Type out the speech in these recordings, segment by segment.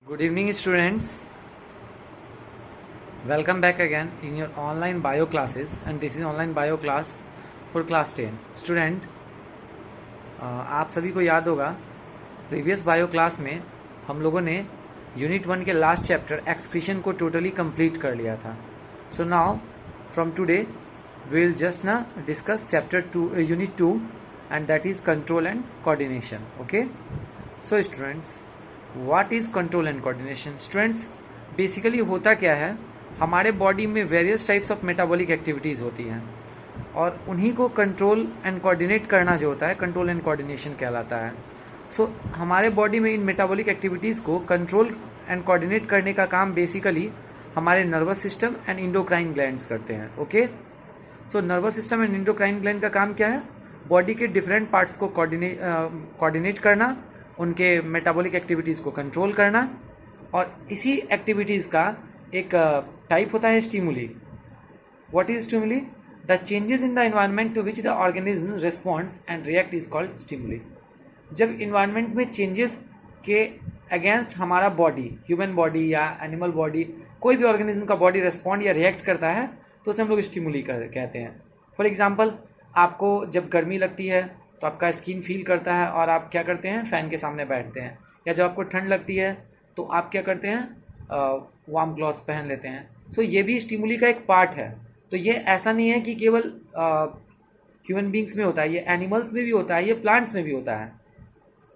Good evening, students. Welcome back again in your online bio classes, and this is online bio class for class 10. Student, आप सभी को याद होगा previous bio class में हम लोगों ने यूनिट 1 के लास्ट चैप्टर एक्सक्रीशन को टोटली कंप्लीट कर लिया था. So now from today we will just ना discuss chapter 2 unit 2 and that is control and coordination. Okay, so students, what is control and coordination? Students, basically होता क्या है, हमारे body में various types of metabolic activities होती हैं और उन्हीं को कंट्रोल एंड कोऑर्डिनेट करना जो होता है कंट्रोल एंड कोऑर्डिनेशन कहलाता है. सो हमारे बॉडी में इन मेटाबॉलिक एक्टिविटीज़ को कंट्रोल एंड कोऑर्डिनेट करने का काम बेसिकली हमारे nervous system and endocrine glands करते हैं. Okay, so nervous system and endocrine gland का काम क्या है? बॉडी के डिफरेंट पार्ट्स को कोऑर्डिनेट करना, उनके मेटाबॉलिक एक्टिविटीज़ को कंट्रोल करना, और इसी एक्टिविटीज़ का एक टाइप होता है stimuli. What is stimuli? The changes in the environment to which the organism responds and react is called stimuli. जब इन्वायरमेंट में चेंजेस के अगेंस्ट हमारा बॉडी, ह्यूमन बॉडी या एनिमल बॉडी, कोई भी ऑर्गेनिज्म का बॉडी रिस्पॉन्ड या रिएक्ट करता है तो उसे हम लोग स्टिमुली कहते हैं. फॉर एग्जाम्पल, आपको जब गर्मी लगती है तो आपका स्किन फील करता है और आप क्या करते हैं, फ़ैन के सामने बैठते हैं. या जब आपको ठंड लगती है तो आप क्या करते हैं, वार्म क्लॉथ्स पहन लेते हैं. सो ये भी स्टिमुली का एक पार्ट है. तो ये ऐसा नहीं है कि केवल ह्यूमन बींग्स में होता है, ये एनिमल्स में भी होता है, ये प्लांट्स में भी होता है.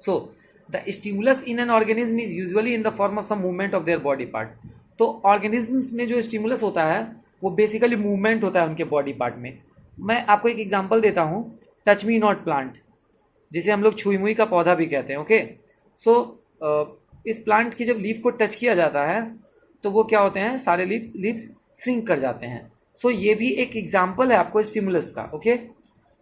So the stimulus in an organism is usually in the form of some movement of their body part. तो ऑर्गेनिज्म्स में जो स्टिमुलस होता है वो बेसिकली मूवमेंट होता है उनके बॉडी पार्ट में. मैं आपको एक एग्जांपल देता हूँ, टच मी नॉट प्लांट, जिसे हम लोग छुई मुई का पौधा भी कहते हैं. ओके, सो इस प्लांट की जब लीफ को टच किया जाता है तो वो क्या होते हैं, सारे लीव्स श्रिंक कर जाते हैं. सो ये भी एक एग्जांपल है आपको स्टिमुलस का. ओके,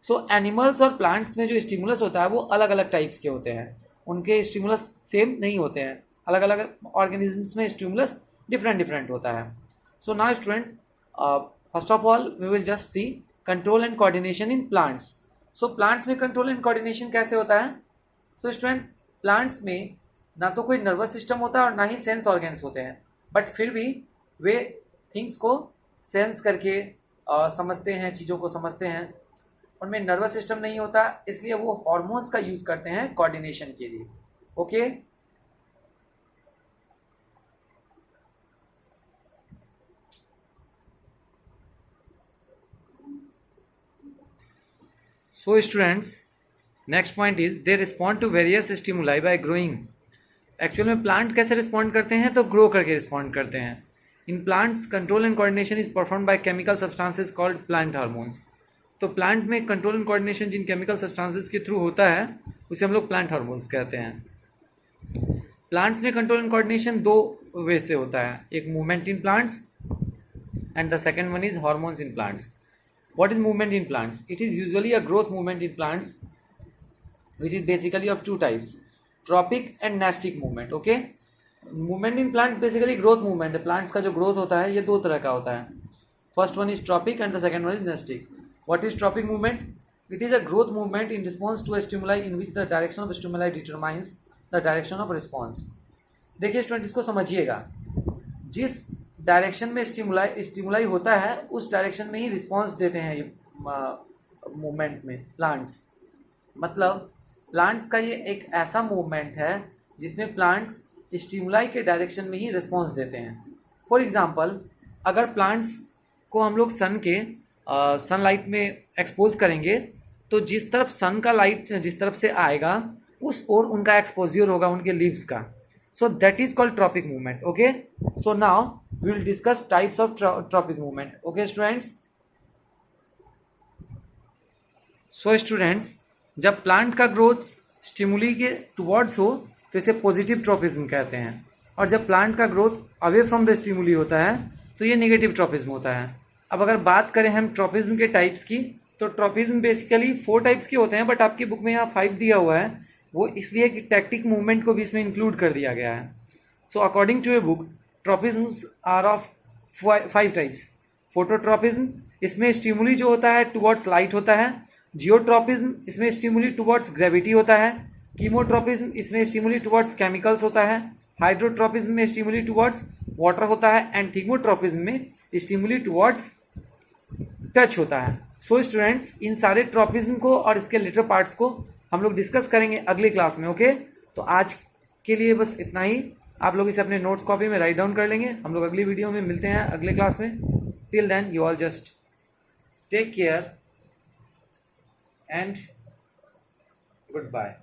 सो एनिमल्स और प्लांट्स में जो स्टिमुलस होता है वो अलग अलग टाइप्स के होते हैं. उनके स्टिमुलस सेम नहीं होते हैं, अलग अलग ऑर्गेनिजम्स में स्टिमुलस डिफरेंट होता है. So now student, first of all we will just see control and coordination in plants. So plants में कंट्रोल एंड कोऑर्डिनेशन कैसे होता है? सो स्टूडेंट, प्लांट्स में ना तो कोई नर्वस सिस्टम होता है और ना ही सेंस ऑर्गन्स होते हैं, बट फिर भी वे थिंग्स को सेंस करके समझते हैं, चीज़ों को समझते हैं. उनमें नर्वस सिस्टम नहीं होता, इसलिए वो हार्मोन्स का यूज करते हैं कोऑर्डिनेशन के लिए. Okay, so students, next point is they respond to various stimuli by growing. Actual में प्लांट कैसे रिस्पॉन्ड करते हैं? तो ग्रो करके रिस्पॉन्ड करते हैं. In plants control and coordination is perform by chemical substances called plant hormones. तो plant में कंट्रोल एंड कोऑर्डिनेशन जिन केमिकल सब्सटेंसेस के थ्रू होता है उसे हम लोग प्लांट हार्मोन्स कहते हैं. प्लांट्स में कंट्रोल एंड कोऑर्डिनेशन दो वे से होता है, एक movement in plants and the second one is hormones in plants. What is movement in plants? It is usually a growth movement in plants, which is basically of two types, tropic and nastic movement. Okay, movement in plants basically growth movement. The plants का जो growth होता है ये दो तरह का होता है. First one is tropic and the second one is nastic. What is tropic movement? It is a growth movement in response to a stimuli in which the direction of stimuli determines the direction of response. देखिए student, इसको समझिएगा. जिस direction में stimuli होता है उस direction में ही response देते हैं ये मूवमेंट में प्लांट्स. मतलब प्लांट्स का ये एक ऐसा मूवमेंट है जिसमें प्लांट्स स्टिमुलाई के डायरेक्शन में ही रिस्पॉन्स देते हैं. फॉर एग्जांपल, अगर प्लांट्स को हम लोग सनलाइट में एक्सपोज करेंगे तो जिस तरफ सन का लाइट जिस तरफ से आएगा उस ओर उनका एक्सपोजर होगा उनके लीव्स का. So that is called tropic movement. Okay, so now we will discuss types of tropic movement. Okay students, so students, जब प्लांट का ग्रोथ स्टिमुली के टुवर्ड्स हो तो इसे पॉजिटिव ट्रोपिज्म कहते हैं, और जब प्लांट का growth away from the stimuli होता है तो ये नेगेटिव ट्रोपिज्म होता है. अब अगर बात करें हम ट्रोपिज्म के टाइप्स की, तो ट्रोपिज्म बेसिकली 4 टाइप्स के होते हैं, बट आपकी बुक में यहाँ 5 दिया हुआ है, वो इसलिए कि टैक्टिक मूवमेंट को भी इसमें इंक्लूड कर दिया गया है. So according to a book, tropisms are of 5 types. Phototropism, इसमें स्टिमुली जो होता है टुवर्ड्स लाइट होता है. जियोट्रोपिज्म, इसमें स्टिमुली टुवर्ड्स ग्रेविटी होता है. कीमोट्रोपिज्म, इसमें स्टिमुली टुवर्ड्स केमिकल्स होता है. हाइड्रोट्रोपिज्म में स्टिमुली टुवर्ड्स वाटर होता है एंड थिग्मोट्रोपिज्म में स्टिमुली टुवर्ड्स टच होता है। सो स्टूडेंट्स, इन सारे ट्रोपिज्म को और इसके लेटर पार्ट्स को हम लोग डिस्कस करेंगे अगले क्लास में। ओके, तो आज के लिए बस इतना ही। आप लोग इसे अपने नोट्स कॉपी में राइट डाउन कर लेंगे। हम लोग अगली वीडियो में मिलते हैं अगले क्लास में। Till then you all just take care and good bye.